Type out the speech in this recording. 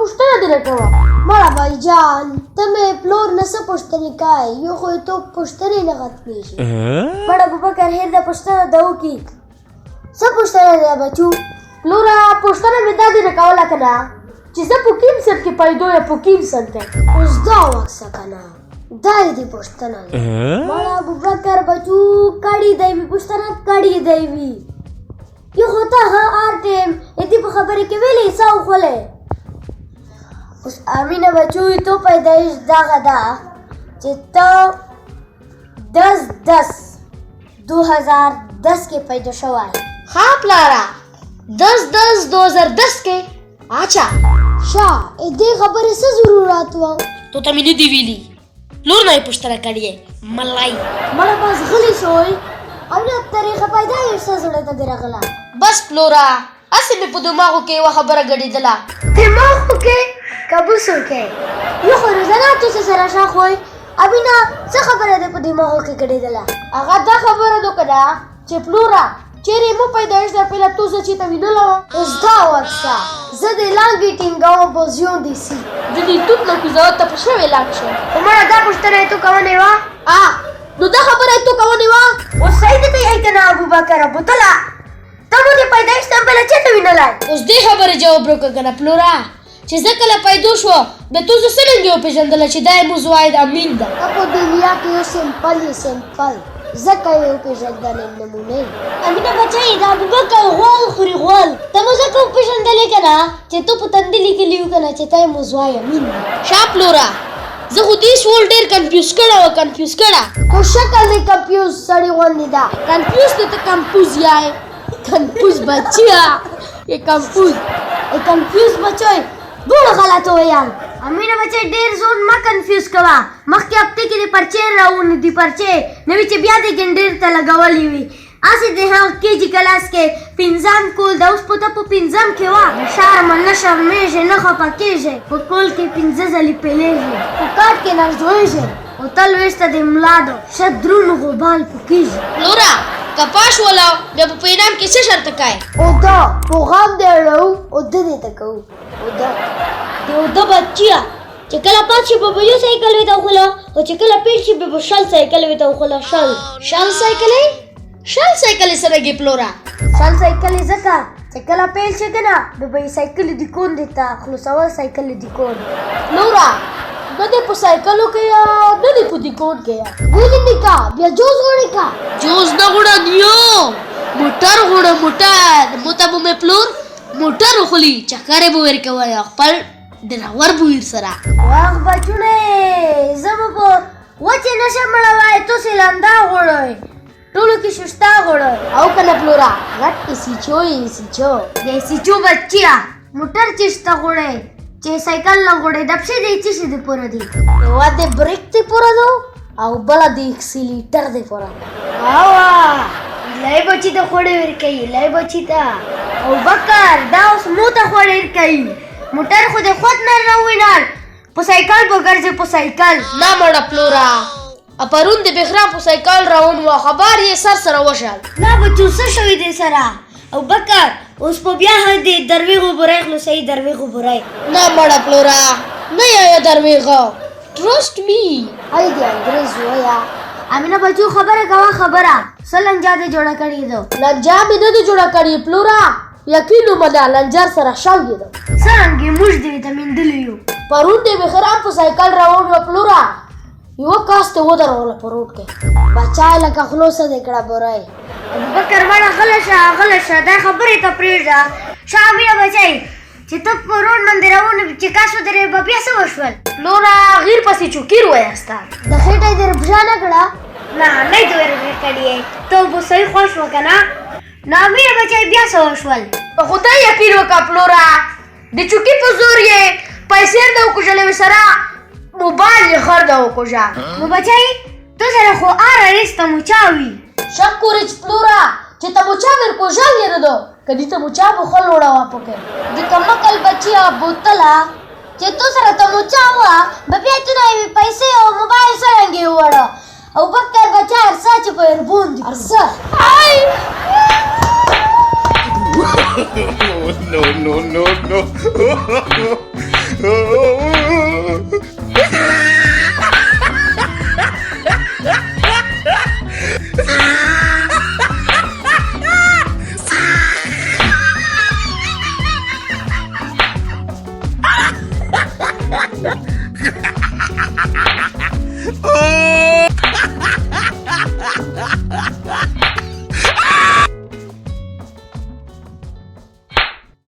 پوښتنه دې نه کوه. مړه بھايجان ته مې پلور نه څه پوښتنې کوې یو خو یې تو پوښتنې نه ختمېږي. مړه ابوبکر هېر ده پوښتنه ده وکړي. څه پوښتنه ده بچو؟ پلوره پوښتنه مې دا دې نه کوله که نه چې زه په کوم صنف کې پیدا یم په کوم صنف یم. اوس دا وکړه که نه دا یې دې پوښتنه ده. مړه ابوبکر بچو کړې دی وي پوښتنه کړې دی وي. یو خو ته هر ټایم دې په خبرې کې ویلې څه وخولې. اوس امینه بچو تو پیدایش دغه ده چې ته 10/10/2010 کې پیدا شوی. ها پلاره 10/10/2010 کې. اچھا شا دې خبرې څه ضرورت و؟ تو ته مې نه دي ویلي. پلور نه یې پوښتنه کړې ملای. مړه بس غلی شوی او نه طریقه پیدایش څه زړه ته دې راغله. بس پلوره هسې مې په دماغو کې یوه خبره ګډېدله. دماغو کې کبوسو کې یو خو روزانه تو څه سره شاخ وای ابینا څه خبره ده په دماغو کې ګډېدله. هغه دا خبره ده که نه چې پلوره چیرې مو پیدایش در پهله تو زه چې ته وینله وه. اوس دا وکړه زه دې لانګې ټینګوم په زیون دې سي زه دې توت نه کوزه ته په شوې لاک شم. خو مړه دا پوښتنه یې تو کولی وه. نو دا خبره یې تو کولی وه. اوس صحیح دې ته یې که نه ابوبکر ابوطله ته مو دې پیدایش ته پهله چېرته وینلی. اوس دې خبرې جواب راکړه که نه پلوره چې زه کله پیدا شوه بیا تو زه څرنګه وپېژندله چې دا یې موږ واحد امین ده. په دنیا کې یو سمپل یې سمپل ځکه یې وپېژندلې نمونې. امینه بچی د ابوبکر غول خوري غول ته مو ځکه وپېژندلې که نه چې تو په تندي لیکلي وو که نه چې ته یې موږ واحد امین ده. شا پلوره زه خو دې سوال ډېر کنفیوز کړه وه کنفیوز کړه. خو شکل دې کنفیوز سړي غوندې ده. کنفیوز ته ته کمپوز یای کنفوز بچیا یہ کمپوز کنفیوز بچوي ډېر غلط ویل. امینه بچی ډېر زون ما کنفیوز کوه. مخکې هفتې کې دې پرچې راونې دي پرچې نوي چې بیا دې ګنډېر ته لګولې وي هسې د هغه کېجي کلاس کې پنځم کول ده اوس په ته په پنځم کې وه. د شرمه نه شرمېږې نه خفه کېږې په کول کې 5 ځلې پیلېږې په کاټ کې نرځوېږې او تل ویسته د ملا ده ښه دروند غوبال پکېږي. پلوره کپاش ولا بیا په انعام کې څه شرط کوې؟ اوده پیغام دې اړوو اوده دې ته کوو اوده د اوده بچیه چې کله پات شي به یو سایکل وې ته وخوله او چې کله پیل شي به شل سایکل وې ته وخوله. شل سایکلې شل سایکلې سرګې پلوره شل سایکلې ځکه چې کله پیل شي که نه بیا به یې سایکل دي کون دې ته خلاصول سایکل دي کون. پلوره نه دې په سایکلو کې یا نه دې په دیکون کې یا ګولې دې کا بیا جوز غوړې کا جوز نه غوړه نیو موټر غوړه موټر موته به مې پلور موټر وخلي چکرې به ورکوی خپل ډراور به ویر سره. واخ بچوڼې زه به په وچې نشم مړوی تاسې لنده غوړئ ټولو کې شستا غوړئ او که نه پلوره غټ ایسیچو ایسیچو د ایسیچو بچیا موټر چې شته غوړئ چې سایکل نه غوړئ دپشې دی څه شي دې پوره دي. یوه د بریک دې پوره ده او بله د اکسیلیټر دې پوره ده. لای بچی ته خوړې ورکوي لای بچی ته ابوبکر دا اوس مو ته خوړې ورکوي موټر خو دې خود نه راوینال په سایکل به ګرځې په سایکل. نه مړه پلوره پرون د بخرام په سایکل روان وه خبر یې سر سره وشل. نه بچو څه شوي دې سره ابوبکر اوس په بیا دې درویغو برای خلاصوي درویغو برای. نه مړه پلوره نه یې درویغه ټرسټ می. ای دې انګریز ویا امینه بچو خبره کوه خبره څه لنجا دې جوړه کړې ده. لنجا مې نه دې جوړه کړې پلوره یقین ومنه لنجر سره شوې ده. څرنګې موږ دې ته میندلي یو. پرون د بخرام په سایکل روان وه پلوره یوه کاس ته ودروله په روډ کې بچای لکه خلوصه دې کړه برای. ابوبکر مړه غله شه دا خبرې ته پرېږده. ښه امینه بچی چې ته په روډ باندې روان چې کاس ودرې به بیا څه وشول؟ پلوره غیر پسې چوکیر وایسته د خېټه دې ربژا نه کړه؟ نه نه دې ورغې کړې ته به صحیح خوښ وه که نه؟ نو امینه بچی بیا څه وشول؟ په خدای یقین وکړه پلوره د چوکي په زور یې پیسې نه وکوژلې ورسره موبایل یې خر نه وکوژه. نو بچی تو سره خو هره ریس ته موچا وي. شک کوری چې پلوره چې ته موچا ورکوژل یې نه ده که دې ته موچا به خل وړوه پکې د کمقل بچیه بوتله چې تو سره ته موچا وه به بیا تو نه یې پیسې او موبایل څرنګې ووړه ابوبکر بچی هرڅه چې په اربون دي هرڅه. No.